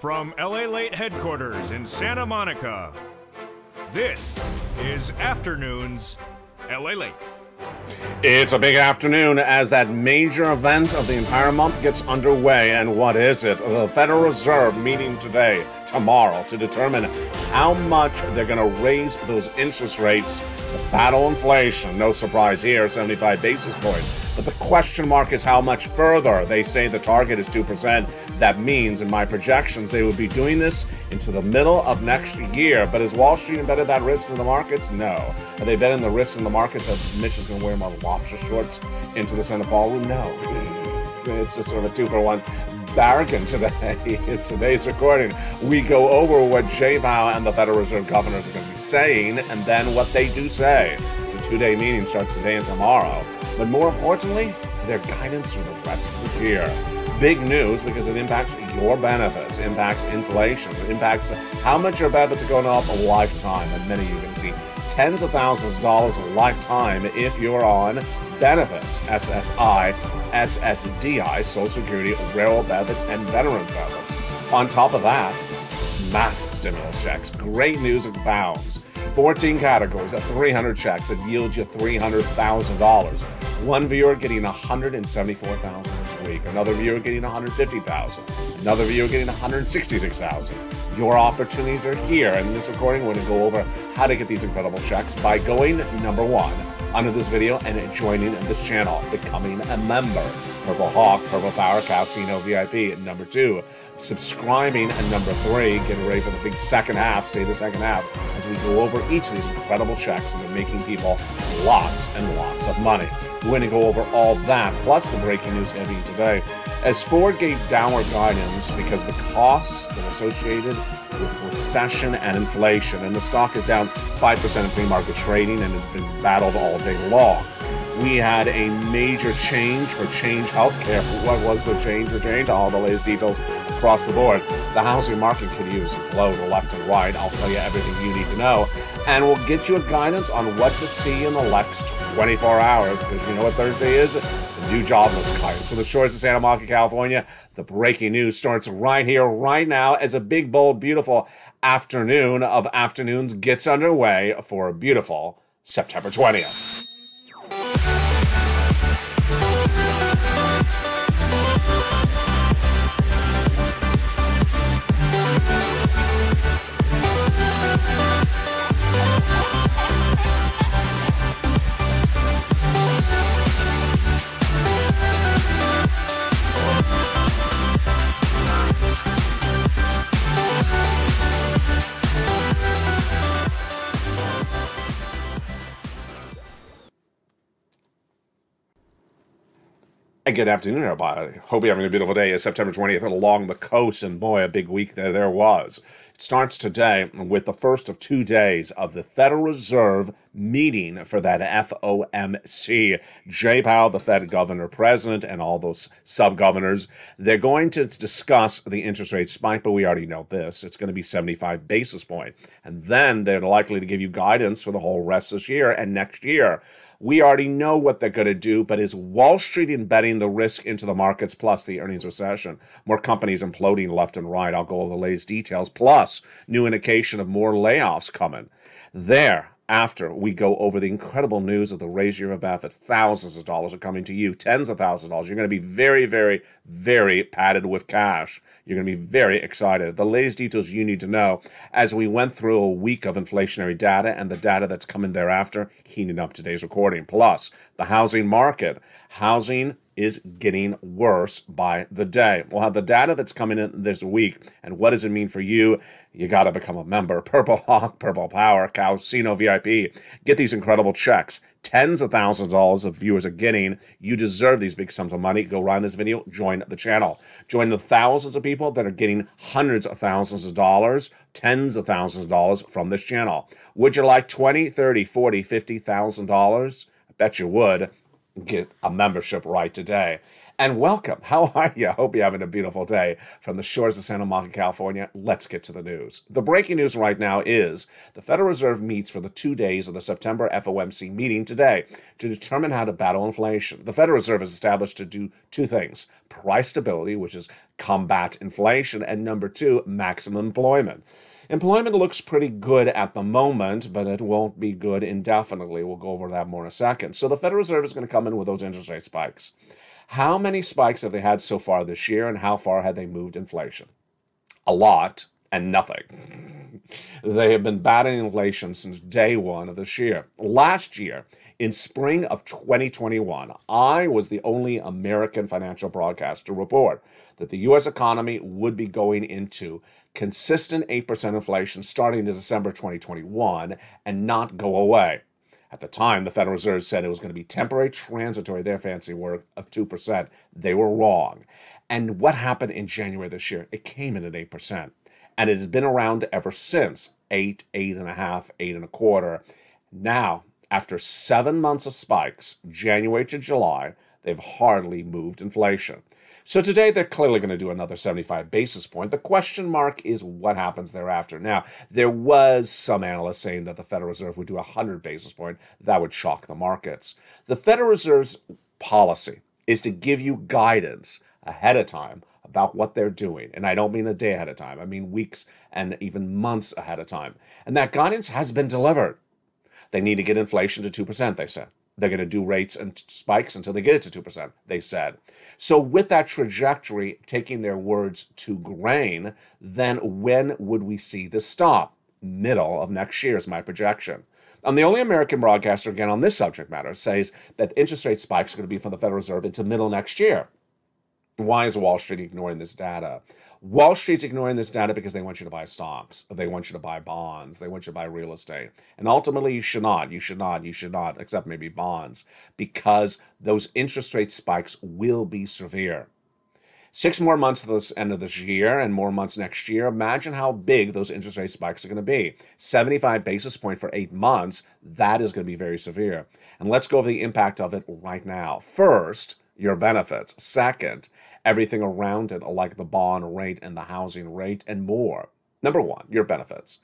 From LA Late headquarters in Santa Monica, this is Afternoons LA Late. It's a big afternoon as that major event of the entire month gets underway. And what is it? The Federal Reserve meeting today, tomorrow, to determine how much they're going to raise those interest rates to battle inflation. No surprise here, 75 basis points. But the question mark is how much further. They say the target is 2%. That means, in my projections, they would be doing this into the middle of next year. But is Wall Street embedded that risk in the markets? No. Are they betting the risk in the markets that Mitch is going to wear more lobster shorts into the Senate ballroom? No. It's just sort of a 2-for-1 bargain today. In today's recording, we go over what Jay Powell and the Federal Reserve governors are going to be saying, and then what they do say. It's a 2-day meeting, starts today and tomorrow. But more importantly, their guidance for the rest of the year. Big news because it impacts your benefits, impacts inflation, it impacts how much your benefits are going up a lifetime. And many of you can see tens of thousands of dollars a lifetime if you're on benefits, SSI, SSDI, Social Security, Railroad benefits, and Veterans benefits. On top of that, massive stimulus checks. Great news abounds. 14 categories of 300 checks that yield you $300,000. One viewer getting $174,000 this week. Another viewer getting $150,000. Another viewer getting $166,000. Your opportunities are here. And in this recording, we're going to go over how to get these incredible checks by going, number one, under this video and joining this channel, becoming a member. Purple Hawk, Purple Power, Casino VIP. Number two, subscribing. And number three, getting ready for the big second half, stay the second half, as we go over each of these incredible checks that are making people lots and lots of money. We're going to go over all that, plus the breaking news going to be today. As Ford gave downward guidance because the costs that are associated with recession and inflation, and the stock is down 5% in pre-market trading and has been battled all day long. We had a major change for Change Healthcare. What was the change for Change? All the latest details across the board. The housing market could use blow to left and right. I'll tell you everything you need to know. And we'll get you a guidance on what to see in the next 24 hours, because you know what Thursday is? The new jobless claim. So the shores of Santa Monica, California, the breaking news starts right here, right now, as a big, bold, beautiful afternoon of afternoons gets underway for a beautiful September 20th. Good afternoon, everybody. Hope you're having a beautiful day. It's September 20th along the coast, and boy, a big week there was. It starts today with the first of 2 days of the Federal Reserve meeting for that FOMC. Jay Powell, the Fed governor, president, and all those sub-governors, they're going to discuss the interest rate spike, but we already know this. It's going to be 75 basis points. And then they're likely to give you guidance for the whole rest of this year and next year. We already know what they're going to do, but is Wall Street embedding the risk into the markets plus the earnings recession? More companies imploding left and right. I'll go over the latest details, plus new indication of more layoffs coming. After we go over the incredible news of the raise year of benefits, thousands of dollars are coming to you, tens of thousands of dollars. You're going to be very, very, very padded with cash. You're going to be very excited. The latest details you need to know as we went through a week of inflationary data and the data that's coming thereafter, heating up today's recording. Plus, the housing market. Housing is getting worse by the day. We'll have the data that's coming in this week, and what does it mean for you? You got to become a member. Purple Hawk, Purple Power, Casino VIP. Get these incredible checks. Tens of thousands of dollars of viewers are getting. You deserve these big sums of money. Go right in this video. Join the channel. Join the thousands of people that are getting hundreds of thousands of dollars, tens of thousands of dollars from this channel. Would you like $20, $30, $40, $50,000? I bet you would. Get a membership right today. and welcome. How are you? I hope you're having a beautiful day from the shores of Santa Monica, California. Let's get to the news. The breaking news right now is the Federal Reserve meets for the 2 days of the September FOMC meeting today to determine how to battle inflation. The Federal Reserve is established to do two things: price stability, which is combat inflation, and number two, maximum employment. Employment looks pretty good at the moment, but it won't be good indefinitely. We'll go over that more in a second. So the Federal Reserve is going to come in with those interest rate spikes. How many spikes have they had so far this year, and how far have they moved inflation? A lot and nothing. They have been battling inflation since day one of this year. Last year, in spring of 2021, I was the only American financial broadcaster to report that the U.S. economy would be going into consistent 8% inflation starting in December 2021 and not go away. At the time, the Federal Reserve said it was going to be temporary, transitory, their fancy word, of 2%. They were wrong. And what happened in January this year? It came in at 8%. And it has been around ever since, 8, 8.5, 8.25. Now, after 7 months of spikes, January to July, they've hardly moved inflation. So today they're clearly going to do another 75 basis point. The question mark is what happens thereafter. Now, there was some analysts saying that the Federal Reserve would do 100 basis point. That would shock the markets. The Federal Reserve's policy is to give you guidance ahead of time about what they're doing. And I don't mean a day ahead of time. I mean weeks and even months ahead of time. And that guidance has been delivered. They need to get inflation to 2%, they said. They're going to do rates and spikes until they get it to 2%, they said. So with that trajectory, taking their words to grain, then when would we see this stop? Middle of next year is my projection. I'm the only American broadcaster, again, on this subject matter, says that interest rate spikes are going to be from the Federal Reserve into middle next year. Why is Wall Street ignoring this data? Wall Street's ignoring this data because they want you to buy stocks. They want you to buy bonds. They want you to buy real estate. And ultimately, you should not, except maybe bonds, because those interest rate spikes will be severe. 6 more months to this end of this year and more months next year. Imagine how big those interest rate spikes are going to be. 75 basis point for 8 months, that is going to be very severe. And let's go over the impact of it right now. First, your benefits. Second, everything around it, like the bond rate and the housing rate and more. Number one, your benefits.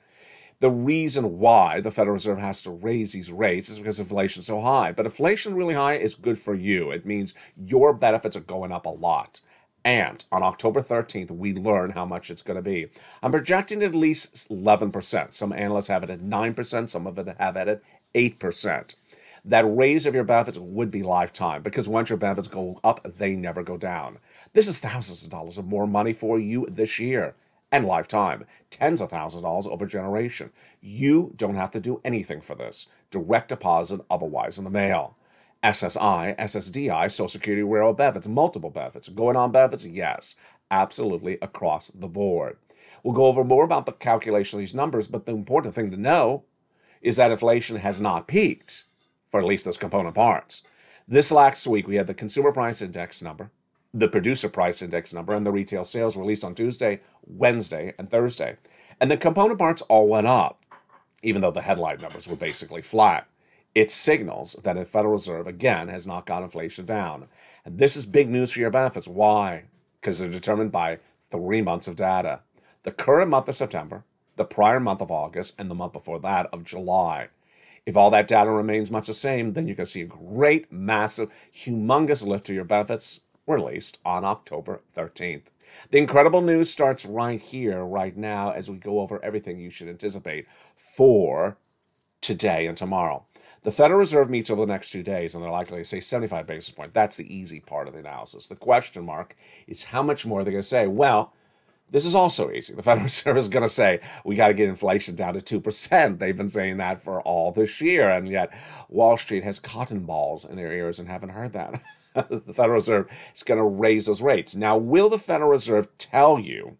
The reason why the Federal Reserve has to raise these rates is because inflation is so high. But inflation really high is good for you. It means your benefits are going up a lot. And on October 13th, we learn how much it's going to be. I'm projecting at least 11%. Some analysts have it at 9%. Some of it have it at 8%. That raise of your benefits would be lifetime, because once your benefits go up, they never go down. This is thousands of dollars of more money for you this year and lifetime. Tens of thousands of dollars over a generation. You don't have to do anything for this. Direct deposit, otherwise in the mail. SSI, SSDI, Social Security, railroad benefits, multiple benefits. Going on benefits? Yes, absolutely across the board. We'll go over more about the calculation of these numbers, but the important thing to know is that inflation has not peaked, for at least those component parts. This last week, we had the Consumer Price Index number, the Producer Price Index number, and the retail sales released on Tuesday, Wednesday, and Thursday. And the component parts all went up, even though the headline numbers were basically flat. It signals that the Federal Reserve, again, has not got inflation down. And this is big news for your benefits. Why? Because they're determined by 3 months of data. The current month of September, the prior month of August, and the month before that of July. If all that data remains much the same, then you're going to see a great, massive, humongous lift to your benefits released on October 13th. The incredible news starts right here, right now, as we go over everything you should anticipate for today and tomorrow. The Federal Reserve meets over the next 2 days, and they're likely to say 75 basis points. That's the easy part of the analysis. The question mark is how much more they're going to say. Well, this is also easy. The Federal Reserve is going to say, we got to get inflation down to 2%. They've been saying that for all this year, and yet Wall Street has cotton balls in their ears and haven't heard that. The Federal Reserve is going to raise those rates. Now, will the Federal Reserve tell you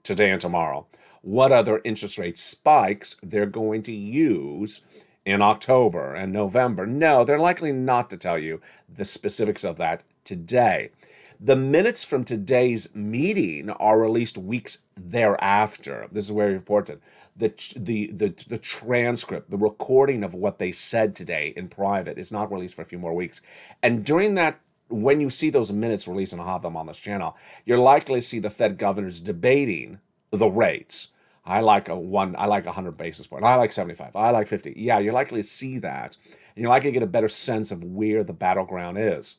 today and tomorrow what other interest rate spikes they're going to use in October and November? No, they're likely not to tell you the specifics of that today. The minutes from today's meeting are released weeks thereafter. This is very important. The transcript, the recording of what they said today in private is not released for a few more weeks. And during that when you see those minutes released, and I'll have them on this channel, you're likely to see the Fed governors debating the rates. I like 100 basis points. I like 75. I like 50. Yeah, you're likely to see that. And you're likely to get a better sense of where the battleground is.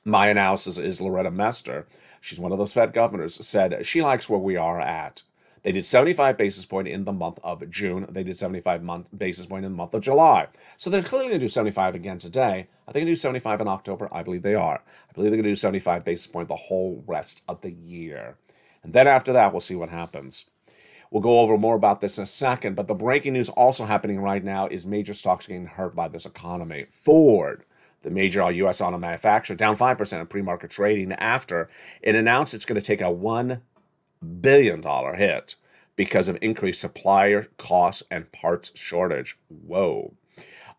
My analysis is Loretta Mester. She's one of those Fed governors, said she likes where we are at. They did 75 basis point in the month of June. They did 75 basis point in the month of July. So they're clearly going to do 75 again today. Are they going to do 75 in October? I believe they are. I believe they're going to do 75 basis point the whole rest of the year. And then after that, we'll see what happens. We'll go over more about this in a second, but the breaking news also happening right now is major stocks getting hurt by this economy. Ford, the major U.S. auto manufacturer, down 5% in pre-market trading after it announced it's going to take a $1 billion hit because of increased supplier costs and parts shortage. Whoa.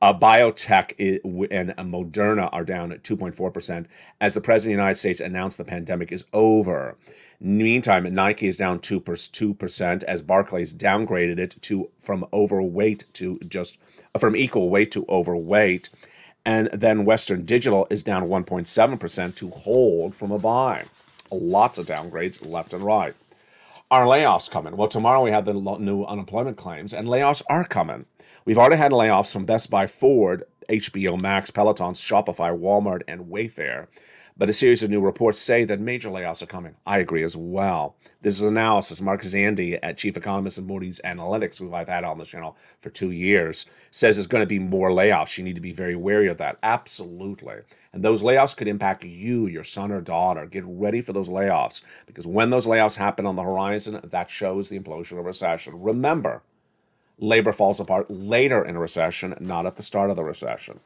Biotech and Moderna are down at 2.4% as the President of the United States announced the pandemic is over. Meantime, Nike is down 2% as Barclays downgraded it from equal weight to overweight. And then Western Digital is down 1.7% to hold from a buy. Lots of downgrades left and right. Are layoffs coming? Well, tomorrow we have the new unemployment claims, and layoffs are coming. We've already had layoffs from Best Buy, Ford, HBO Max, Peloton, Shopify, Walmart, and Wayfair. But a series of new reports say that major layoffs are coming. I agree as well. This is analysis. Mark Zandi, chief economist at Moody's Analytics, who I've had on the channel for 2 years, says there's going to be more layoffs. You need to be very wary of that. Absolutely. And those layoffs could impact you, your son or daughter. Get ready for those layoffs, because when those layoffs happen on the horizon, that shows the implosion of recession. Remember, labor falls apart later in a recession, not at the start of the recession.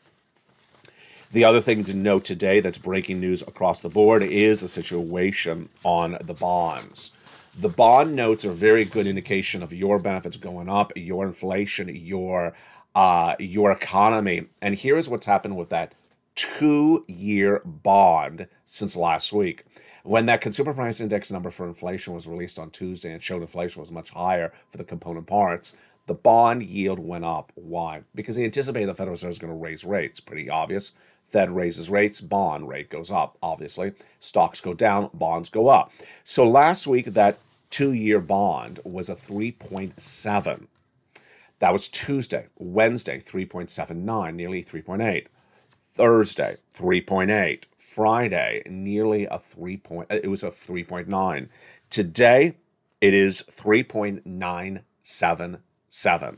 The other thing to note today that's breaking news across the board is the situation on the bonds. The bond notes are a very good indication of your benefits going up, your inflation, your economy. And here's what's happened with that 2-year bond since last week. When that consumer price index number for inflation was released on Tuesday and showed inflation was much higher for the component parts, the bond yield went up. Why? Because they anticipated the Federal Reserve is going to raise rates. Pretty obvious. Fed raises rates, bond rate goes up, obviously. Stocks go down, bonds go up. So last week, that 2-year bond was a 3.7. That was Tuesday. Wednesday, 3.79, nearly 3.8. Thursday, 3.8. Friday, nearly a 3.9. Today, it is 3.977.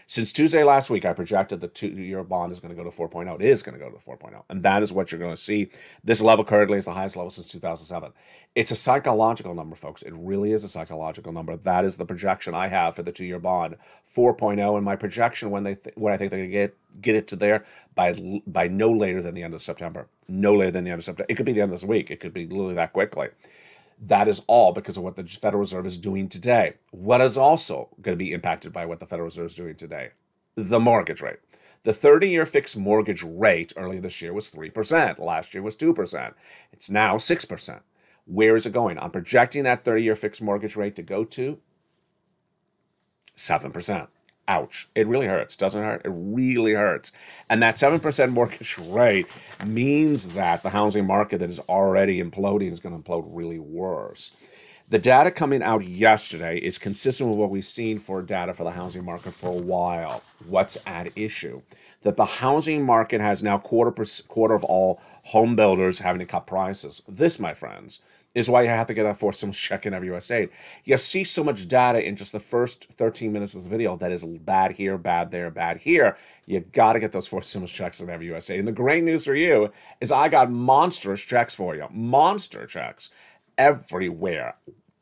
Since Tuesday last week, I projected the 2-year bond is going to go to 4.0. It is going to go to 4.0. And that is what you're going to see. This level currently is the highest level since 2007. It's a psychological number, folks. It really is a psychological number. That is the projection I have for the 2-year bond, 4.0. And my projection when I think they're going to get it to there by no later than the end of September. No later than the end of September. It could be the end of this week. It could be literally that quickly. That is all because of what the Federal Reserve is doing today. What is also going to be impacted by what the Federal Reserve is doing today? The mortgage rate. The 30-year fixed mortgage rate earlier this year was 3%. Last year was 2%. It's now 6%. Where is it going? I'm projecting that 30-year fixed mortgage rate to go to 7%. Ouch. It really hurts. Doesn't it hurt? It really hurts. And that 7% mortgage rate means that the housing market that is already imploding is going to implode really worse. The data coming out yesterday is consistent with what we've seen for data for the housing market for a while. What's at issue? That the housing market has now quarter of all home builders having to cut prices. This, my friends, is why you have to get that forced stimulus check in every U.S. state. You see so much data in just the first 13 minutes of this video that is bad here, bad there, bad here. You got to get those forced stimulus checks in every U.S. state. And the great news for you is I got monstrous checks for you. Monster checks everywhere.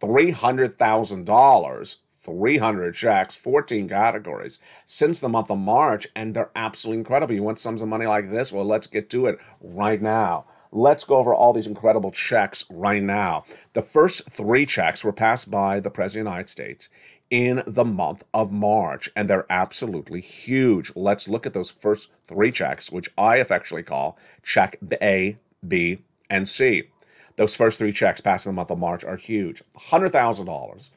$300,000, 300 checks, 14 categories since the month of March, and they're absolutely incredible. You want sums of money like this? Well, let's get to it right now. Let's go over all these incredible checks right now. The first 3 checks were passed by the President of the United States in the month of March, and they're absolutely huge. Let's look at those first 3 checks, which I affectionately call check A, B, and C. Those first 3 checks passed in the month of March are huge. $100,000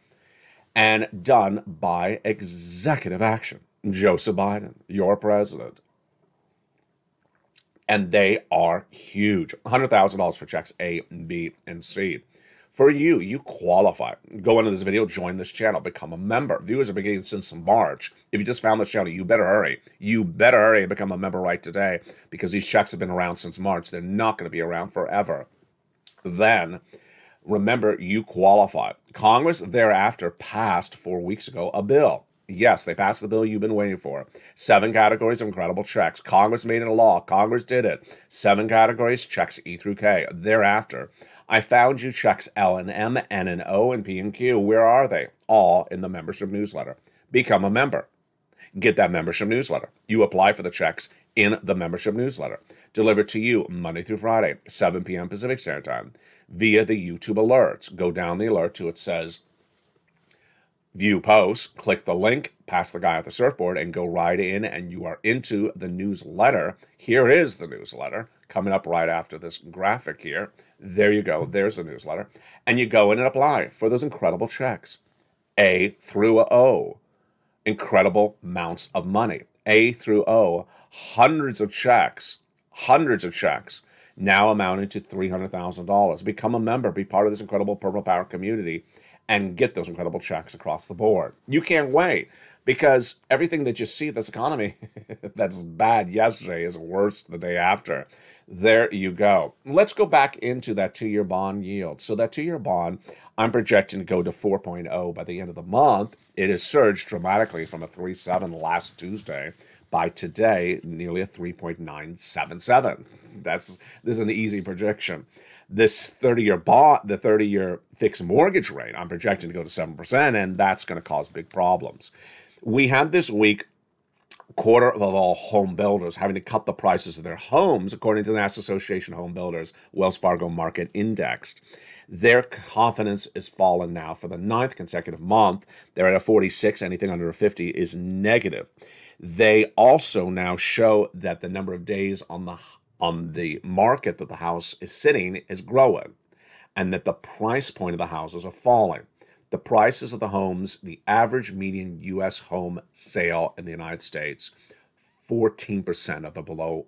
and done by executive action. Joseph Biden, your president. and they are huge. $100,000 for checks A, B, and C. For you, you qualify. Go into this video, join this channel, become a member. Viewers are beginning since March. If you just found this channel, you better hurry. You better hurry and become a member right today, because these checks have been around since March. They're not going to be around forever. Then, remember, you qualify. Congress thereafter passed 4 weeks ago a bill. Yes, they passed the bill you've been waiting for. 7 categories of incredible checks. Congress made it a law. Congress did it. 7 categories, checks E through K. Thereafter, I found you checks L and M, N and O, and P and Q. Where are they? All in the membership newsletter. Become a member. Get that membership newsletter. You apply for the checks in the membership newsletter. Delivered to you Monday through Friday, 7 p.m. Pacific Standard Time, via the YouTube alerts. Go down the alert to it says View Post, click the link, pass the guy at the surfboard, and go right in, and you are into the newsletter. Here is the newsletter, coming up right after this graphic here. There you go. There's the newsletter. And you go in and apply for those incredible checks. A through O. Incredible amounts of money. A through O. Hundreds of checks, now amounting to $300,000. Become a member. Be part of this incredible Purple Power community and get those incredible checks across the board. You can't wait, because everything that you see in this economy that's bad yesterday is worse the day after. There you go. Let's go back into that 2-year bond yield. So that 2-year bond, I'm projecting to go to 4.0 by the end of the month. It has surged dramatically from a 3.7 last Tuesday. By today, nearly a 3.977. This is an easy projection. This 30-year bond, the 30-year fixed mortgage rate, I'm projecting to go to 7%, and that's going to cause big problems. We had this week quarter of all home builders having to cut the prices of their homes, according to the National Association of Home Builders Wells Fargo Market Index. Their confidence is fallen now for the 9th consecutive month. They're at a 46. Anything under a 50 is negative. They also now show that the number of days on the market that the house is sitting is growing, and that the price point of the houses are falling. The prices of the homes, the average median U.S. home sale in the United States, 14%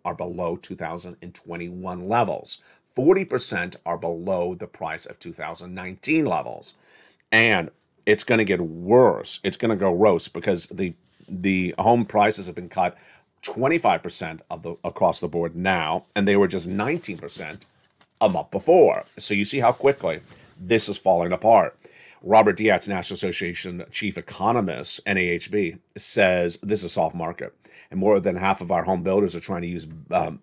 are below 2021 levels. 40% are below the price of 2019 levels. And it's going to get worse. It's going to go worse, because the home prices have been cut 25% across the board now, and they were just 19% a month before. So you see how quickly this is falling apart. Robert Dietz, National Association Chief Economist, NAHB, says this is a soft market, and more than half of our home builders are trying to use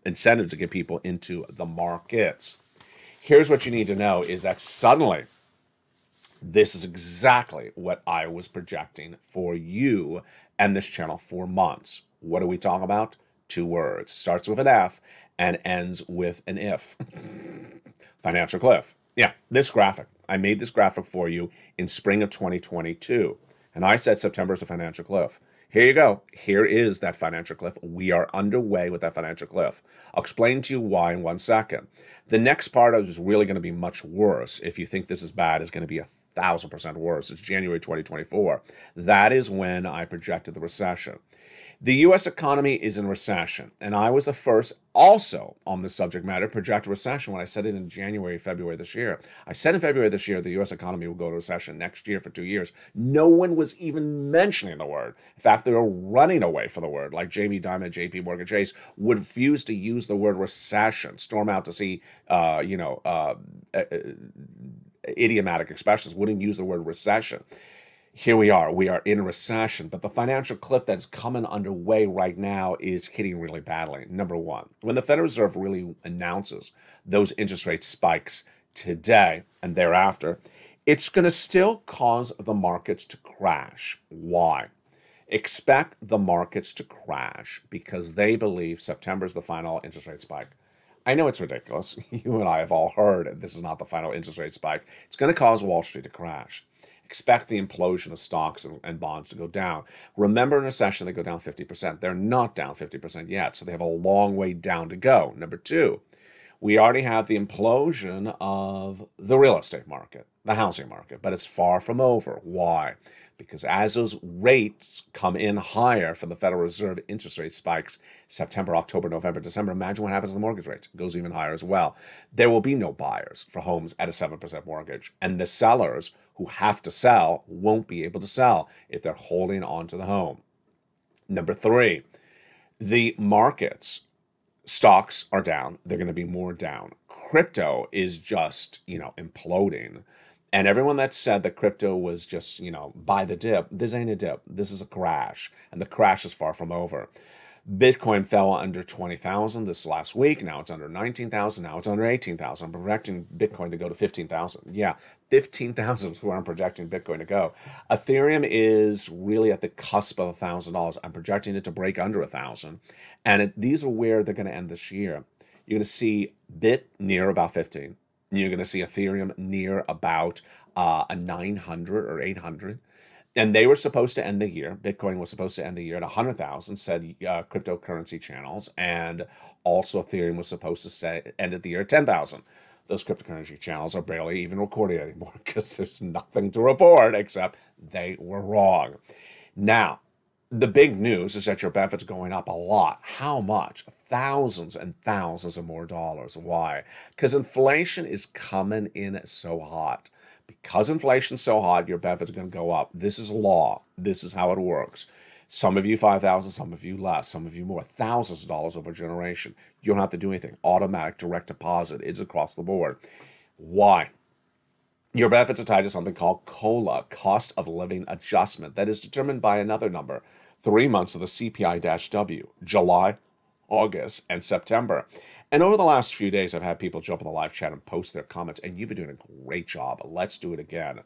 incentives to get people into the markets. Here's what you need to know is that suddenly, this is exactly what I was projecting for you and this channel for months. What do we talk about? 2 words. Starts with an F and ends with an if. Financial cliff. Yeah, this graphic. I made this graphic for you in spring of 2022. And I said September is a financial cliff. Here you go. Here is that financial cliff. We are underway with that financial cliff. I'll explain to you why in 1 second. The next part is really going to be much worse. If you think this is bad, it's going to be 1,000% worse. It's January 2024. That is when I projected the recession. The U.S. economy is in recession, and I was the first also on this subject matter to project a recession when I said it in January, February this year. I said in February this year the U.S. economy will go to recession next year for 2 years. No one was even mentioning the word. In fact, they were running away from the word, like Jamie Dimon, J.P. Morgan Chase, would refuse to use the word recession, storm out to see, idiomatic expressions, wouldn't use the word recession. Here we are in a recession, but the financial cliff that's coming underway right now is hitting really badly. Number one, when the Federal Reserve really announces those interest rate spikes today and thereafter, it's going to still cause the markets to crash. Why? Expect the markets to crash because they believe September is the final interest rate spike. I know it's ridiculous. You and I have all heard this is not the final interest rate spike. It's going to cause Wall Street to crash. Expect the implosion of stocks and bonds to go down. Remember, in a recession, they go down 50%. They're not down 50% yet, so they have a long way down to go. Number two, We already have the implosion of the real estate market, the housing market, but it's far from over. Why? Because as those rates come in higher from the Federal Reserve interest rate spikes September, October, November, December, imagine what happens to the mortgage rates. It goes even higher as well. There will be no buyers for homes at a 7% mortgage. And the sellers who have to sell won't be able to sell if they're holding on to the home. Number three, the markets, stocks are down. They're going to be more down. Crypto is just, imploding. And everyone that said that crypto was just, buy the dip, this ain't a dip. This is a crash. And the crash is far from over. Bitcoin fell under 20,000 this last week. Now it's under 19,000. Now it's under 18,000. I'm projecting Bitcoin to go to 15,000. Yeah, 15,000 is where I'm projecting Bitcoin to go. Ethereum is really at the cusp of $1,000. I'm projecting it to break under 1,000. And these are where they're going to end this year. You're going to see Bit near about 15. You're going to see Ethereum near about a 900 or 800. And they were supposed to end the year. Bitcoin was supposed to end the year at 100,000, said cryptocurrency channels. And also Ethereum was supposed to end the year at 10,000. Those cryptocurrency channels are barely even recorded anymore because there's nothing to report except they were wrong. Now, the big news is that your benefit's going up a lot. How much? Thousands and thousands of more dollars. Why? Because inflation is coming in so hot. Because inflation's so hot, your benefit's going to go up. This is law. This is how it works. Some of you 5,000, some of you less, some of you more. Thousands of dollars over a generation. You don't have to do anything. Automatic direct deposit. It's across the board. Why? Your benefits are tied to something called COLA, cost of living adjustment, that is determined by another number. 3 months of the CPI-W, July, August, and September. And over the last few days, I've had people jump in the live chat and post their comments, and you've been doing a great job. Let's do it again.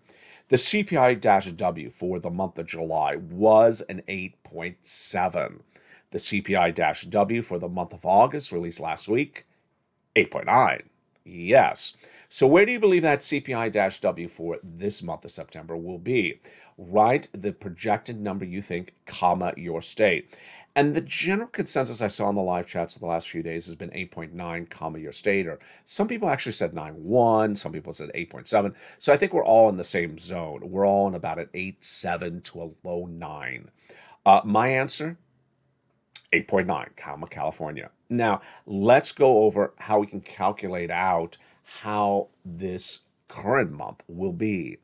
The CPI-W for the month of July was an 8.7. The CPI-W for the month of August, released last week, 8.9. Yes. So where do you believe that CPI-W for this month of September will be? Write the projected number you think, comma, your state. And the general consensus I saw in the live chats of the last few days has been 8.9, comma, your state. Or some people actually said 9.1. Some people said 8.7. So I think we're all in the same zone. We're all in about an 8.7 to a low 9. My answer, 8.9, comma, California. Now, let's go over how we can calculate out how this current month will be.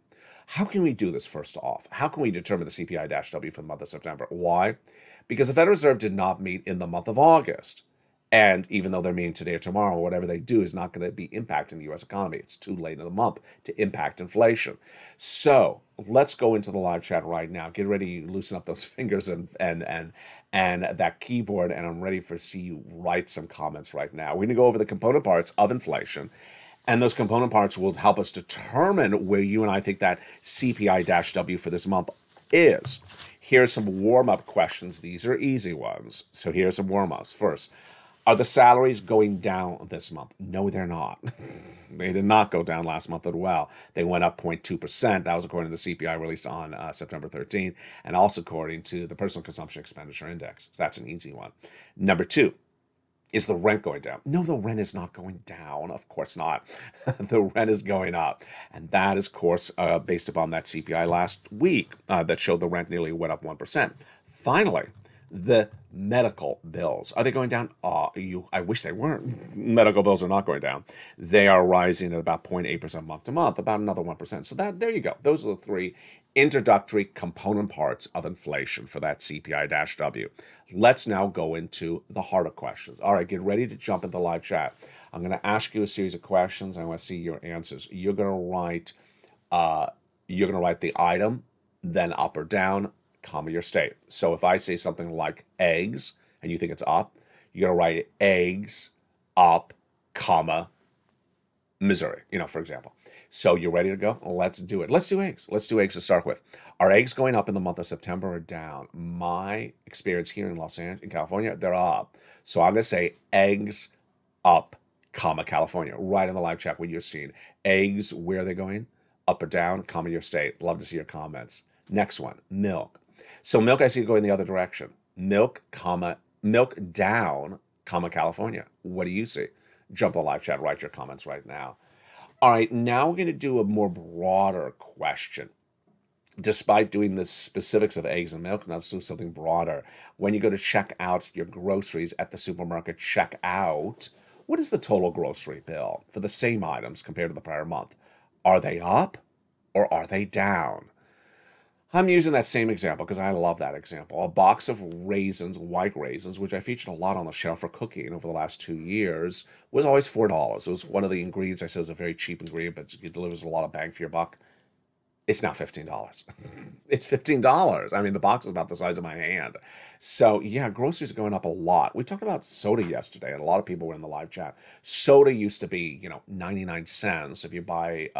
How can we do this first off? How can we determine the CPI-W for the month of September? Why? Because the Federal Reserve did not meet in the month of August. And even though they're meeting today or tomorrow, whatever they do is not going to be impacting the U.S. economy. It's too late in the month to impact inflation. So let's go into the live chat right now. Get ready to loosen up those fingers and that keyboard, and I'm ready to see you write some comments right now. We're going to go over the component parts of inflation. And those component parts will help us determine where you and I think that CPI-W for this month is. Here's some warm-up questions. These are easy ones. So here's some warm-ups. First, are the salaries going down this month? No, they're not. They did not go down last month as well. They went up 0.2%. That was according to the CPI released on September 13th, and also according to the Personal Consumption Expenditure Index. So that's an easy one. Number two, is the rent going down? No, the rent is not going down. Of course not. The rent is going up. And that is, of course, based upon that CPI last week that showed the rent nearly went up 1%. Finally, the medical bills. Are they going down? I wish they weren't. Medical bills are not going down. They are rising at about 0.8% month to month, about another 1%. So there you go. Those are the three introductory component parts of inflation for that CPI-W. Let's now go into the harder questions. All right, get ready to jump into the live chat. I'm going to ask you a series of questions. I want to see your answers. You're going to write the item, then up or down, comma, your state. So if I say something like eggs and you think it's up, you're going to write eggs, up, comma, Missouri, for example. So you're ready to go? Let's do it. Let's do eggs. Let's do eggs to start with. Are eggs going up in the month of September or down? My experience here in Los Angeles, in California, they're up. So I'm going to say eggs up, comma, California. Right in the live chat what you're seeing. Eggs, where are they going? Up or down, comma, your state. Love to see your comments. Next one, milk. So milk I see going the other direction. Milk, comma, milk down, comma, California. What do you see? Jump on live chat, write your comments right now. All right, now we're going to do a more broader question. Despite doing the specifics of eggs and milk, now let's do something broader. When you go to check out your groceries at the supermarket checkout, what is the total grocery bill for the same items compared to the prior month? Are they up or are they down? I'm using that same example because I love that example. A box of raisins, white raisins, which I featured a lot on the show for cooking over the last 2 years, was always $4. It was one of the ingredients I said was a very cheap ingredient, but it delivers a lot of bang for your buck. It's now $15. It's $15. I mean, the box is about the size of my hand. So, yeah, groceries are going up a lot. We talked about soda yesterday, and a lot of people were in the live chat. Soda used to be, 99 cents if you buy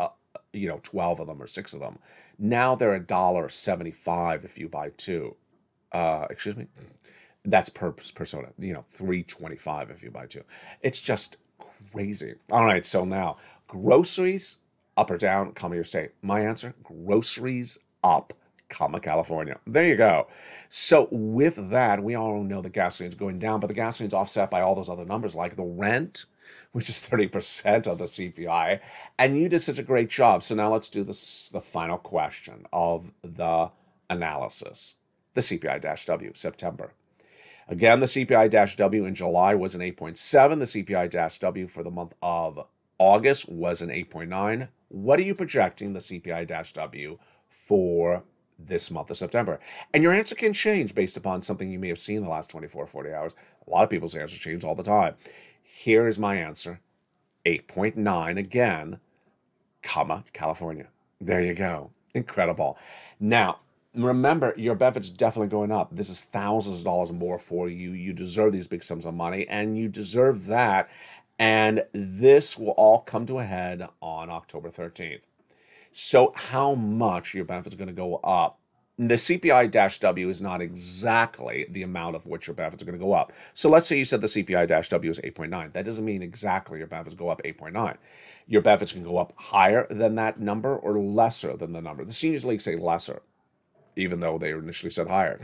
12 of them or 6 of them. Now they're $1.75 if you buy 2. Excuse me? That's per soda. $3.25 if you buy 2. It's just crazy. All right, so now groceries up or down, comma your state. My answer: groceries up, comma California. There you go. So with that, we all know the gasoline's going down, but the gasoline's offset by all those other numbers like the rent, which is 30% of the CPI. And you did such a great job. So now let's do the final question of the analysis. The CPI-W, September. Again, the CPI-W in July was an 8.7. The CPI-W for the month of August was an 8.9. What are you projecting the CPI-W for this month of September? And your answer can change based upon something you may have seen in the last 24, 40 hours. A lot of people's answers change all the time. Here is my answer: 8.9 again, comma, California. There you go. Incredible. Now, remember, your benefit's definitely going up. This is thousands of dollars more for you. You deserve these big sums of money, and you deserve that. And this will all come to a head on October 13th. So how much your benefits are going to go up? The CPI-W is not exactly the amount of which your benefits are going to go up. So let's say you said the CPI-W is 8.9. That doesn't mean exactly your benefits go up 8.9. Your benefits can go up higher than that number or lesser than the number. The seniors league say lesser, even though they initially said higher.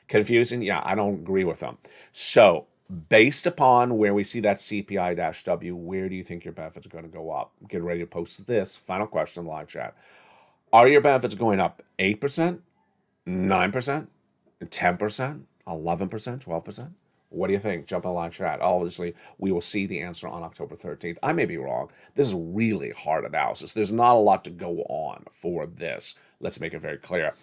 Confusing? Yeah, I don't agree with them. So based upon where we see that CPI-W, where do you think your benefits are going to go up? Get ready to post this final question in the live chat. Are your benefits going up 8%, 9%, 10%, 11%, 12%? What do you think? Jump in the live chat. Obviously, we will see the answer on October 13th. I may be wrong. This is really hard analysis. There's not a lot to go on for this. Let's make it very clear.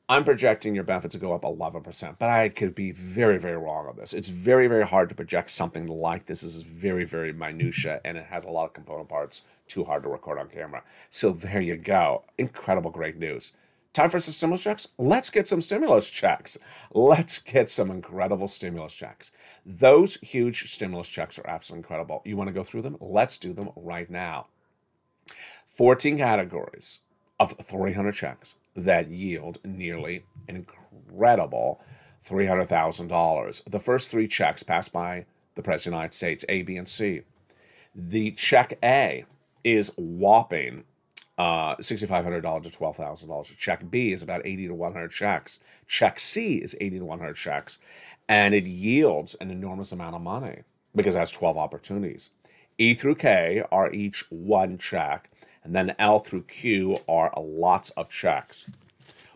I'm projecting your benefits to go up 11%, but I could be very, very wrong on this. It's very, very hard to project something like this. This is very, very minutia, and it has a lot of component parts. Too hard to record on camera. So there you go. Incredible, great news. Time for some stimulus checks? Let's get some stimulus checks. Let's get some incredible stimulus checks. Those huge stimulus checks are absolutely incredible. You want to go through them? Let's do them right now. 14 categories of 300 checks that yield nearly an incredible $300,000. The first 3 checks passed by the President of the United States, A, B, and C. The check A is whopping $6,500 to $12,000. Check B is about 80 to 100 checks. Check C is 80 to 100 checks. And it yields an enormous amount of money because it has 12 opportunities. E through K are each 1 check. And then L through Q are lots of checks.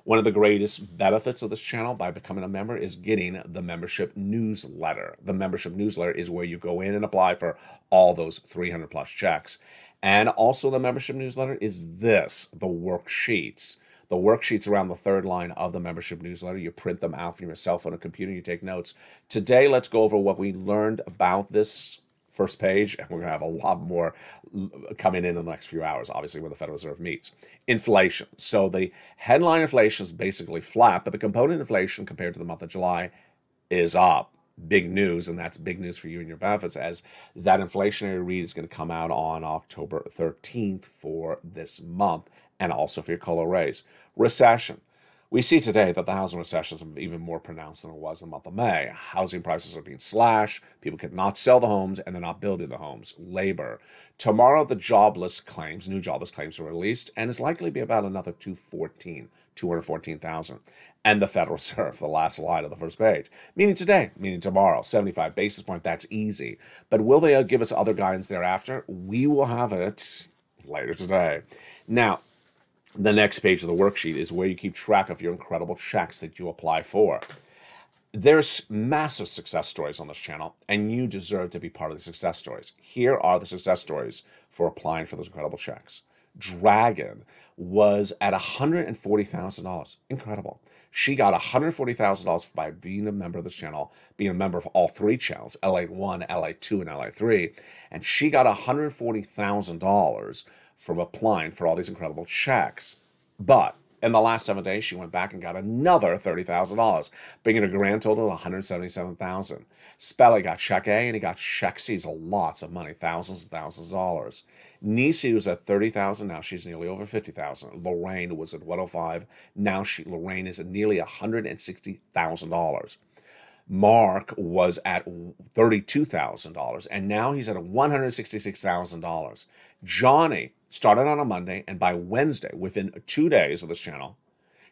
One of the greatest benefits of this channel by becoming a member is getting the membership newsletter. The membership newsletter is where you go in and apply for all those 300 plus checks. And also the membership newsletter is this, the worksheets. The worksheets around the 3rd line of the membership newsletter. You print them out from your cell phone or computer. You take notes. Today, let's go over what we learned about this first page, and we're going to have a lot more coming in the next few hours, obviously, when the Federal Reserve meets. Inflation. So the headline inflation is basically flat, but the component inflation compared to the month of July is up. Big news, and that's big news for you and your benefits, as that inflationary read is going to come out on October 13th for this month, and also for your COLA raise. Recession. We see today that the housing recession is even more pronounced than it was in the month of May. Housing prices are being slashed. People cannot sell the homes, and they're not building the homes. Labor. Tomorrow, the new jobless claims are released, and it's likely to be about another 214,000. And the Federal Reserve, the last line of the first page. Meaning today, meaning tomorrow, 75 basis points, that's easy. But will they give us other guidance thereafter? We will have it later today. Now, the next page of the worksheet is where you keep track of your incredible checks that you apply for. There's massive success stories on this channel, and you deserve to be part of the success stories. Here are the success stories for applying for those incredible checks. Dragon was at $140,000. Incredible. She got $140,000 by being a member of this channel, being a member of all three channels, LA1, LA2, and LA3. And she got $140,000 from applying for all these incredible checks. But in the last 7 days, she went back and got another $30,000, bringing a grand total of $177,000. Spelly got check A and he got check C's, lots of money, thousands and thousands of dollars. Nisi was at $30,000, now she's nearly over $50,000. Lorraine was at $105, now Lorraine is at nearly $160,000. Mark was at $32,000, and now he's at $166,000. Johnny started on a Monday, and by Wednesday, within 2 days of this channel,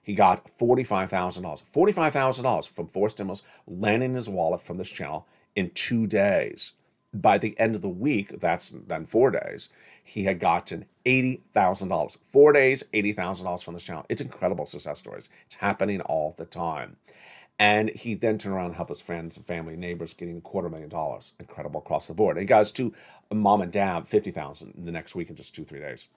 he got $45,000. $45,000 from 4 stimulus landing in his wallet from this channel in 2 days. By the end of the week, that's then 4 days, he had gotten $80,000. 4 days, $80,000 from this channel. It's incredible success stories. It's happening all the time. And he then turned around and helped his friends and family, neighbors, getting $250,000. Incredible across the board. And he got to mom and dad $50,000 the next week in just 2-3 days.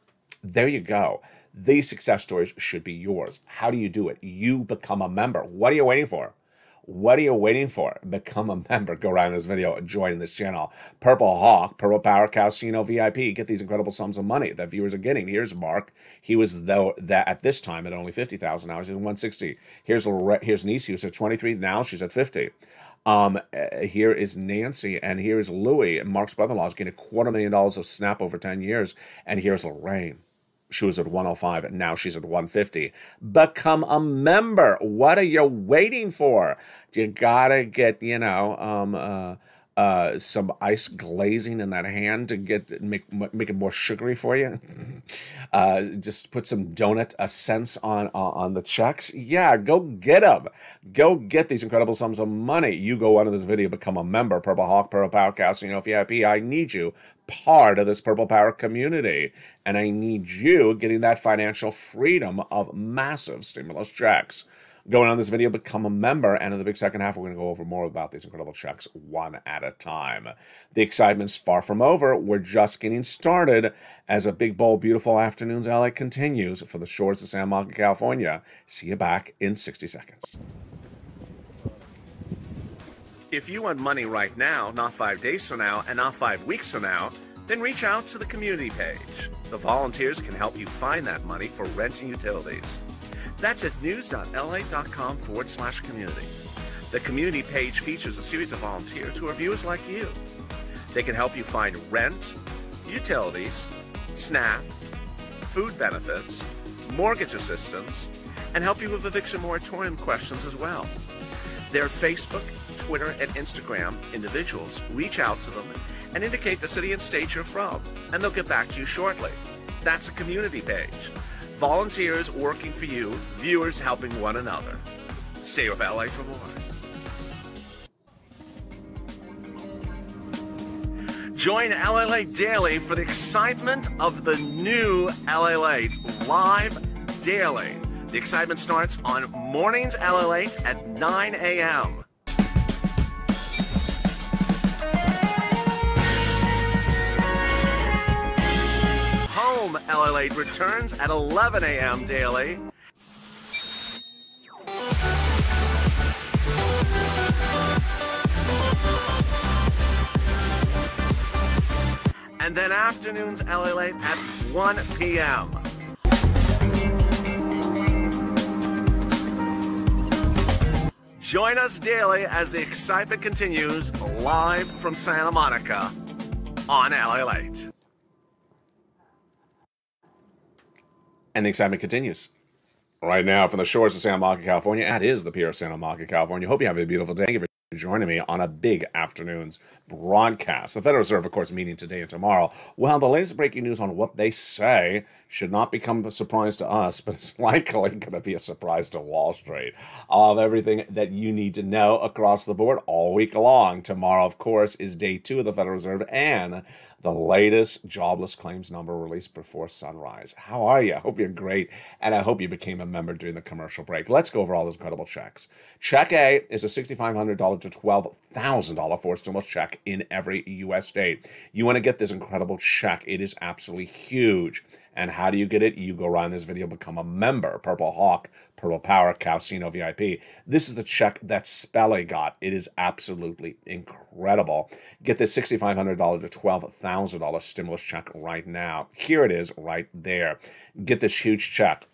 There you go. These success stories should be yours. How do you do it? You become a member. What are you waiting for? What are you waiting for? Become a member. Go around this video and join this channel. Purple Hawk, Purple Power Casino VIP. Get these incredible sums of money that viewers are getting. Here's Mark. He was at this time at only $50,000. Now he's at $160,000. Here's Nisi, who's at $23,000. Now she's at $50,000. Here is Nancy, and here is Louie. And Mark's brother-in-law is getting $250,000 of SNAP over 10 years. And here's Lorraine. She was at $105, and now she's at $150. Become a member. What are you waiting for? You gotta get, some ice glazing in that hand to make it more sugary for you. Just put some donut scents on the checks. Yeah, go get them. Go get these incredible sums of money. You go under this video, become a member. Purple Hawk, Purple Power Casino VIP. I need you part of this Purple Power community, and I need you getting that financial freedom of massive stimulus checks. Going on this video, become a member, and in the big second half, we're going to go over more about these incredible checks one at a time. The excitement's far from over. We're just getting started as a big, bold, beautiful afternoon's LA continues for the shores of Santa Monica, California. See you back in 60 seconds. If you want money right now, not 5 days from now, and not 5 weeks from now, then reach out to the community page. The volunteers can help you find that money for rent and utilities. That's at news.la.com/community. The community page features a series of volunteers who are viewers like you. They can help you find rent, utilities, SNAP, food benefits, mortgage assistance, and help you with eviction moratorium questions as well. Their Facebook, Twitter, and Instagram individuals reach out to them and indicate the city and state you're from, and they'll get back to you shortly. That's a community page. Volunteers working for you, viewers helping one another. Stay with LA for more. Join LA Daily for the excitement of the new LA live daily. The excitement starts on mornings LA at 9 a.m. Home LA returns at 11 a.m. daily. And then afternoons LA at 1 p.m. Join us daily as the excitement continues live from Santa Monica on LA Late. And the excitement continues. Right now from the shores of Santa Monica, California. That is the Pier of Santa Monica, California. Hope you have a beautiful day. Thank you for joining me on a big afternoon's broadcast. The Federal Reserve, of course, meeting today and tomorrow. Well, the latest breaking news on what they say should not become a surprise to us, but it's likely going to be a surprise to Wall Street. I'll have everything that you need to know across the board all week long. Tomorrow, of course, is day 2 of the Federal Reserve and the latest jobless claims number released before sunrise. How are you? I hope you're great, and I hope you became a member during the commercial break. Let's go over all those incredible checks. Check A is a $6,500 to $12,000 forced stimulus check in every U.S. state. You want to get this incredible check. It is absolutely huge. And how do you get it? You go around this video, become a member. Purple Hawk, Purple Power, Calcino VIP. This is the check that Spelly got. It is absolutely incredible. Get this $6,500 to $12,000 stimulus check right now. Here it is right there. Get this huge check.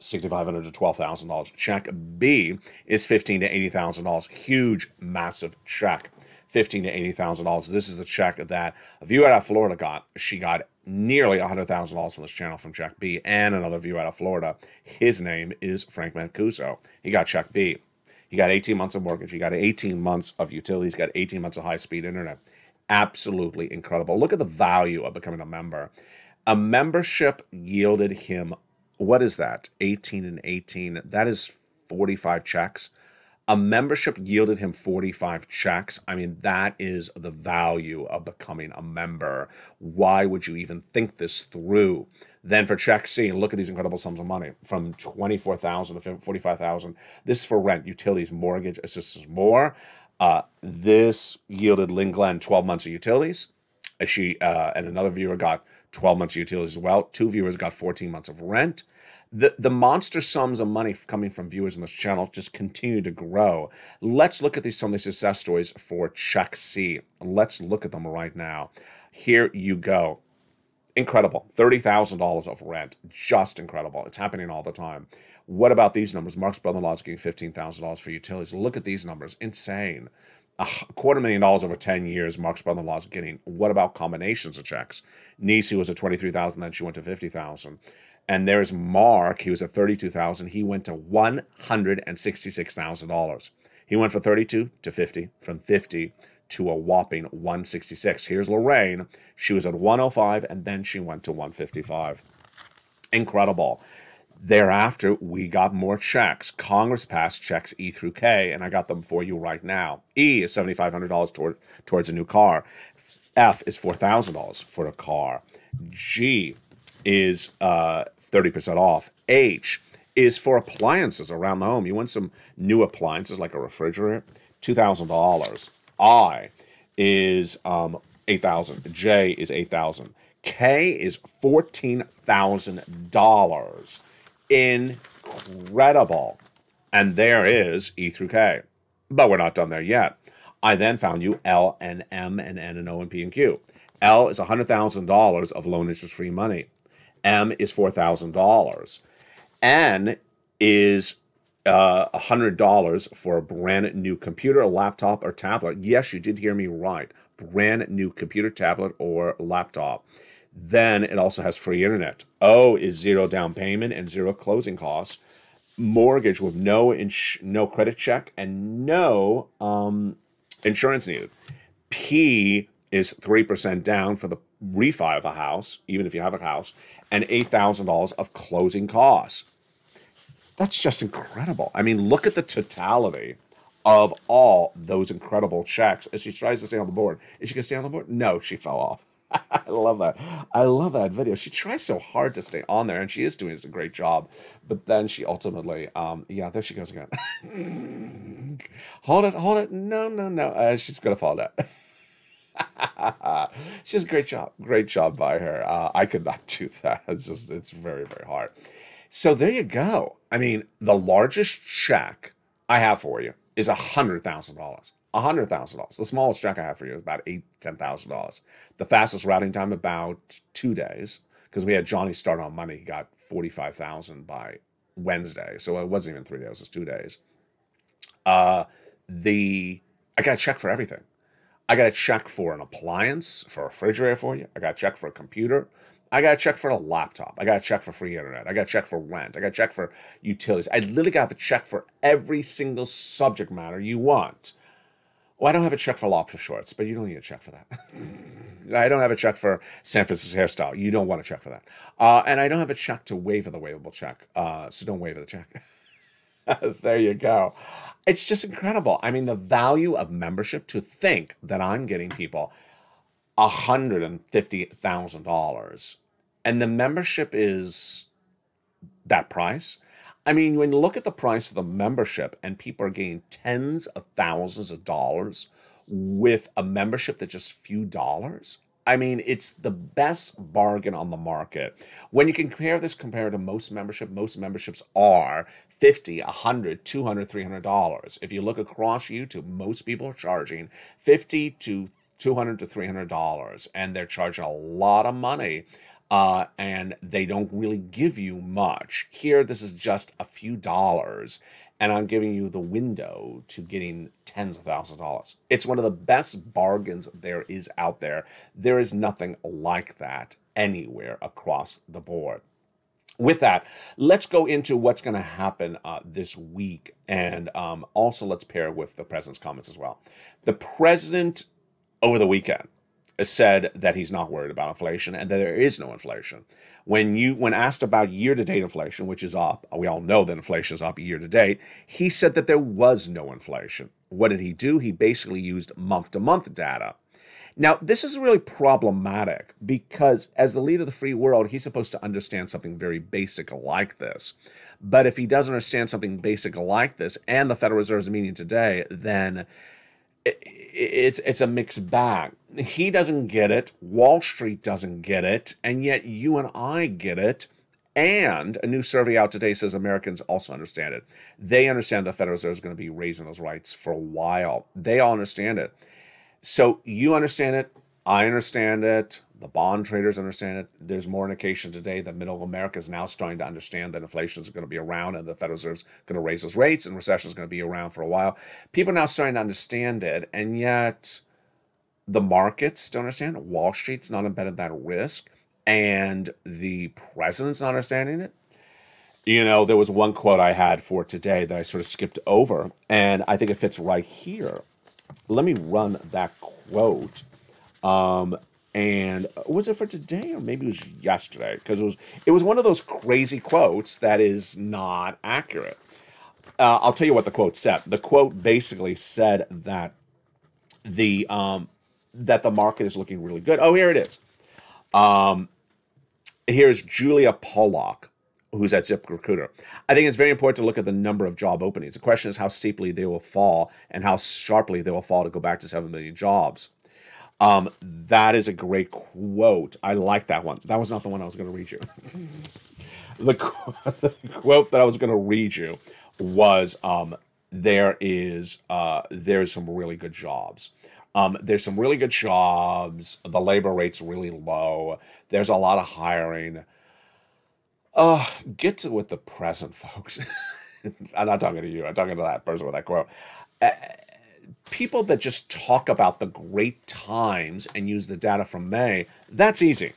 $6,500 to $12,000. Check B is $15,000 to $80,000. Huge, massive check. $15,000 to $80,000. This is the check that a viewer out of Florida got. She got nearly $100,000 on this channel from check B, and another viewer out of Florida. His name is Frank Mancuso. He got check B. He got 18 months of mortgage. He got 18 months of utilities. He got 18 months of high-speed internet. Absolutely incredible. Look at the value of becoming a member. A membership yielded him, what is that? 18 and 18. That is 45 checks. A membership yielded him 45 checks. I mean, that is the value of becoming a member. Why would you even think this through? Then for check C, look at these incredible sums of money from $24,000 to $45,000. This is for rent, utilities, mortgage, assistance, more. This yielded Lynn Glenn 12 months of utilities. And another viewer got 12 months of utilities as well. 2 viewers got 14 months of rent. The monster sums of money coming from viewers in this channel just continue to grow. Let's look at some of these success stories for check C. Let's look at them right now. Here you go. Incredible. $30,000 of rent. Just incredible. It's happening all the time. What about these numbers? Mark's brother-in-law is getting $15,000 for utilities. Look at these numbers. Insane. $250,000 over 10 years. Mark's brother-in-law is getting. What about combinations of checks? Nisi was at $23,000, then she went to $50,000. And there's Mark. He was at $32,000. He went to $166,000. He went from 32 to 50, from 50 to a whopping 166. Here's Lorraine. She was at 105, and then she went to 155. Incredible. Thereafter, we got more checks. Congress passed checks E through K, and I got them for you right now. E is $7,500 towards a new car. F is $4,000 for a car. G is 30% off. H is for appliances around the home. You want some new appliances like a refrigerator? $2,000. I is $8,000. J is $8,000. K is $14,000. Incredible. And there is E through K. But we're not done there yet. I then found you L and M and N and O and P and Q. L is $100,000 of loan interest-free money. M is $4,000. N is $100 for a brand new computer, laptop, or tablet. Yes, you did hear me right. Brand new computer, tablet, or laptop. Then it also has free internet. O is 0 down payment and 0 closing costs. Mortgage with no credit check and no insurance needed. P is 3% down for the refi of a house, even if you have a house, and $8,000 of closing costs. That's just incredible. I mean, look at the totality of all those incredible checks as she tries to stay on the board. Is she going to stay on the board? No, she fell off. I love that. I love that video. She tries so hard to stay on there, and she is doing a great job. But then she ultimately, yeah, there she goes again. Hold it. No. She's going to fall down. She does a great job by her. I could not do that. It's very, very hard. So there you go. I mean, the largest check I have for you is $100,000. $100,000. The smallest check I have for you is about $10,000. The fastest routing time about 2 days, because we had Johnny start on Monday. He got $45,000 by Wednesday, so it wasn't even 3 days. It was 2 days. I got a check for everything. I got a check for an appliance, for a refrigerator for you. I got a check for a computer. I got to check for a laptop. I got to check for free internet. I got to check for rent. I got to check for utilities. I literally got to check for every single subject matter you want. Well, I don't have a check for lobster shorts, but you don't need a check for that. I don't have a check for San Francisco hairstyle. You don't want to check for that. And I don't have a check to waiver the waivable check. So don't waiver the check. There you go. It's just incredible. I mean, the value of membership, to think that I'm getting people $150,000 and the membership is that price. I mean, when you look at the price of the membership and people are getting tens of thousands of dollars with a membership that's just a few dollars, I mean, it's the best bargain on the market. When you can compare this compared to most memberships are $50, $100, $200, $300. If you look across YouTube, most people are charging $50 to $200 to $300, and they're charging a lot of money, and they don't really give you much. Here, this is just a few dollars, and I'm giving you the window to getting tens of thousands of dollars. It's one of the best bargains there is out there. There is nothing like that anywhere across the board. With that, let's go into what's going to happen this week, and also let's pair with the president's comments as well. The president, over the weekend, said that he's not worried about inflation and that there is no inflation. When asked about year-to-date inflation, which is up, we all know that inflation is up year-to-date, he said that there was no inflation. What did he do? He basically used month-to-month data. Now, this is really problematic because as the leader of the free world, he's supposed to understand something very basic like this. But if he doesn't understand something basic like this and the Federal Reserve is meeting today, then it's a mixed bag. He doesn't get it. Wall Street doesn't get it. And yet you and I get it. And a new survey out today says Americans also understand it. They understand the Federal Reserve is going to be raising those rates for a while. They all understand it. So you understand it. I understand it. The bond traders understand it. There's more indication today that middle America is now starting to understand that inflation is going to be around and the Federal Reserve is going to raise those rates and recession is going to be around for a while. People are now starting to understand it, and yet the markets don't understand it. Wall Street's not embedded that risk, and the president's not understanding it. You know, there was one quote I had for today that I sort of skipped over, and I think it fits right here. Let me run that quote. And was it for today or maybe it was yesterday? Because it was one of those crazy quotes that is not accurate. I'll tell you what the quote said. The quote basically said that the market is looking really good. Oh, here it is. Here's Julia Pollock, who's at ZipRecruiter. I think it's very important to look at the number of job openings. The question is how steeply they will fall and how sharply they will fall to go back to 7 million jobs. That is a great quote. I like that one. That was not the one I was going to read you. The quote that I was going to read you was, there's some really good jobs. There's some really good jobs. The labor rate's really low. There's a lot of hiring. Get to with the present, folks. I'm not talking to you. I'm talking to that person with that quote. People that just talk about the great times and use the data from May, that's easy.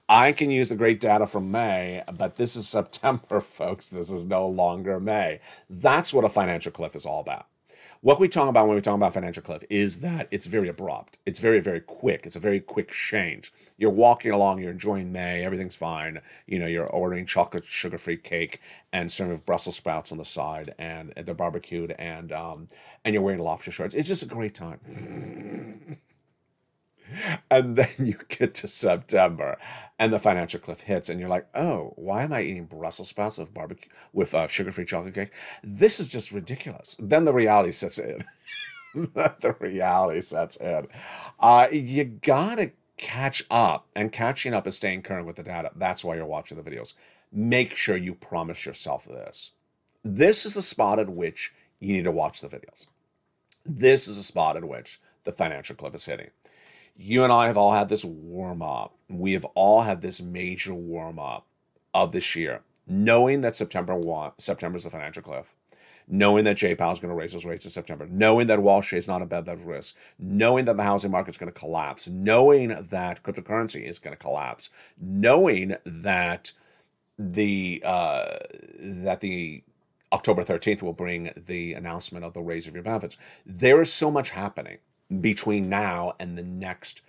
I can use the great data from May, but this is September, folks. This is no longer May. That's what a financial cliff is all about. What we talk about when we talk about financial cliff is that it's very abrupt. It's very, very quick. It's a very quick change. You're walking along, you're enjoying May, everything's fine. You know, you're ordering chocolate sugar-free cake and serving with Brussels sprouts on the side, and they're barbecued, and you're wearing lobster shorts. It's just a great time. And then you get to September, and the financial cliff hits, and you're like, oh, why am I eating Brussels sprouts with barbecue with sugar-free chocolate cake? This is just ridiculous. Then the reality sets in. The reality sets in. You gotta catch up, and catching up is staying current with the data. That's why you're watching the videos. Make sure you promise yourself this. This is the spot at which you need to watch the videos. This is the spot at which the financial cliff is hitting. You and I have all had this warm-up. We have all had this major warm-up of this year, knowing that September is the financial cliff, knowing that J-Powell is going to raise those rates in September, knowing that Wall Street is not above that risk, knowing that the housing market is going to collapse, knowing that cryptocurrency is going to collapse, knowing that the October 13th will bring the announcement of the raise of your benefits. There is so much happening between now and the next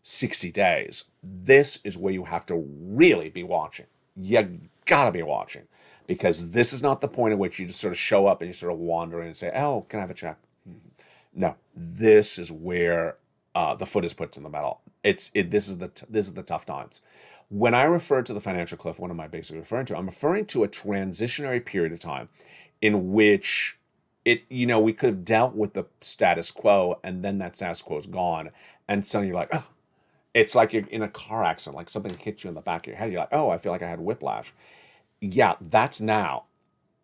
60 days. This is where you have to really be watching. You gotta be watching, because this is not the point at which you just sort of show up and you sort of wander in and say, oh, can I have a check? No, this is where the foot is put in the metal. This is the tough times. When I refer to the financial cliff, what am I basically referring to? I'm referring to a transitionary period of time in which we could have dealt with the status quo, and then that status quo is gone, and suddenly you're like, oh, it's like you're in a car accident, like something hit you in the back of your head. You're like, oh, I feel like I had whiplash. Yeah, that's now.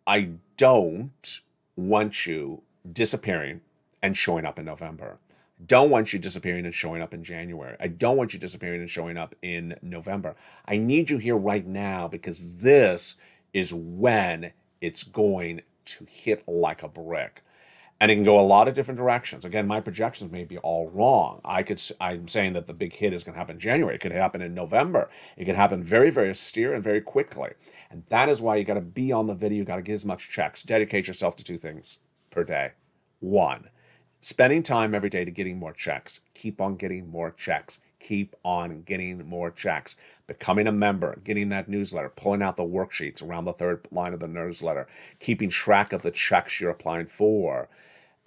I don't want you disappearing and showing up in November. Don't want you disappearing and showing up in January. I don't want you disappearing and showing up in November. I need you here right now, because this is when it's going to hit like a brick. And it can go a lot of different directions. Again, my projections may be all wrong. I'm saying that the big hit is going to happen in January. It could happen in November. It could happen very, very austere and very quickly. And that is why you got to be on the video. You got to get as much checks. Dedicate yourself to 2 things per day. 1, spending time every day to getting more checks. Keep on getting more checks. Keep on getting more checks. Becoming a member, getting that newsletter, pulling out the worksheets around the 3rd line of the newsletter, keeping track of the checks you're applying for,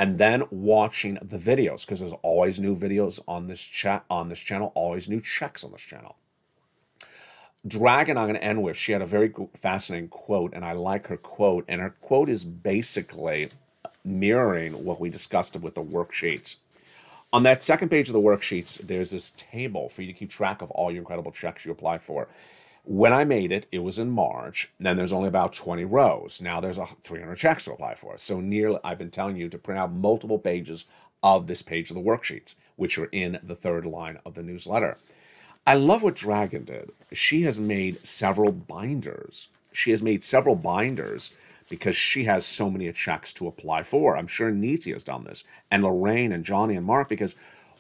and then watching the videos, because there's always new videos on this channel, always new checks on this channel. Dragon, I'm going to end with, she had a very fascinating quote, and I like her quote, and her quote is basically mirroring what we discussed with the worksheets. On that 2nd page of the worksheets, there's this table for you to keep track of all your incredible checks you apply for. When I made it, it was in March, and then there's only about 20 rows. Now there's 300 checks to apply for. So I've been telling you to print out multiple pages of this page of the worksheets, which are in the 3rd line of the newsletter. I love what Dragon did. She has made several binders. Because she has so many checks to apply for. I'm sure Nisi has done this, and Lorraine and Johnny and Mark, because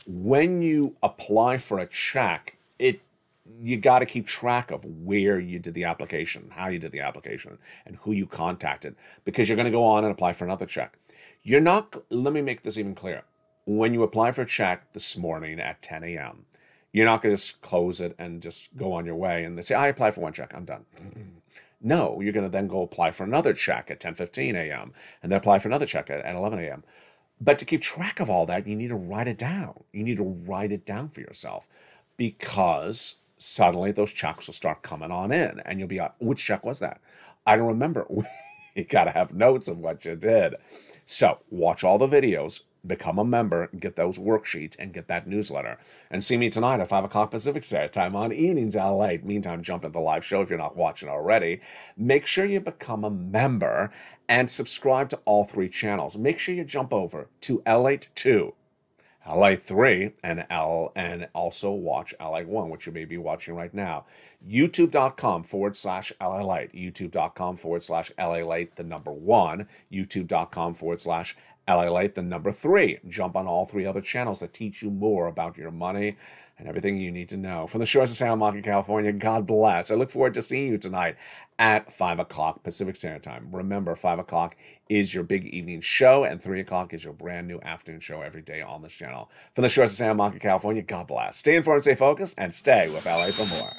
when you apply for a check, you got to keep track of where you did the application, how you did the application, and who you contacted, because you're going to go on and apply for another check. Let me make this even clear. When you apply for a check this morning at 10 a.m., you're not going to just close it and just go on your way and they say, I applied for 1 check, I'm done. No, you're going to then go apply for another check at 10:15 a.m. and then apply for another check at 11 a.m. But to keep track of all that, you need to write it down. You need to write it down for yourself, because suddenly those checks will start coming on in, and you'll be like, which check was that? I don't remember. You got to have notes of what you did. So watch all the videos, become a member, get those worksheets, and get that newsletter. And see me tonight at 5 o'clock Pacific Standard Time on Evenings LA. Meantime, jump into the live show if you're not watching already. Make sure you become a member and subscribe to all 3 channels. Make sure you jump over to LA2, LA3, and also watch LA1, which you may be watching right now. YouTube.com/LA Light. YouTube.com/LA Light, the number 1. YouTube.com/LA Light, the number 3. Jump on all 3 other channels that teach you more about your money and everything you need to know. From the shores of Santa Monica, California, God bless. I look forward to seeing you tonight at 5 o'clock Pacific Standard Time. Remember, 5 o'clock is your big evening show, and 3 o'clock is your brand new afternoon show every day on this channel. From the shores of Santa Monica, California, God bless. Stay informed, stay focused, and stay with LA for more.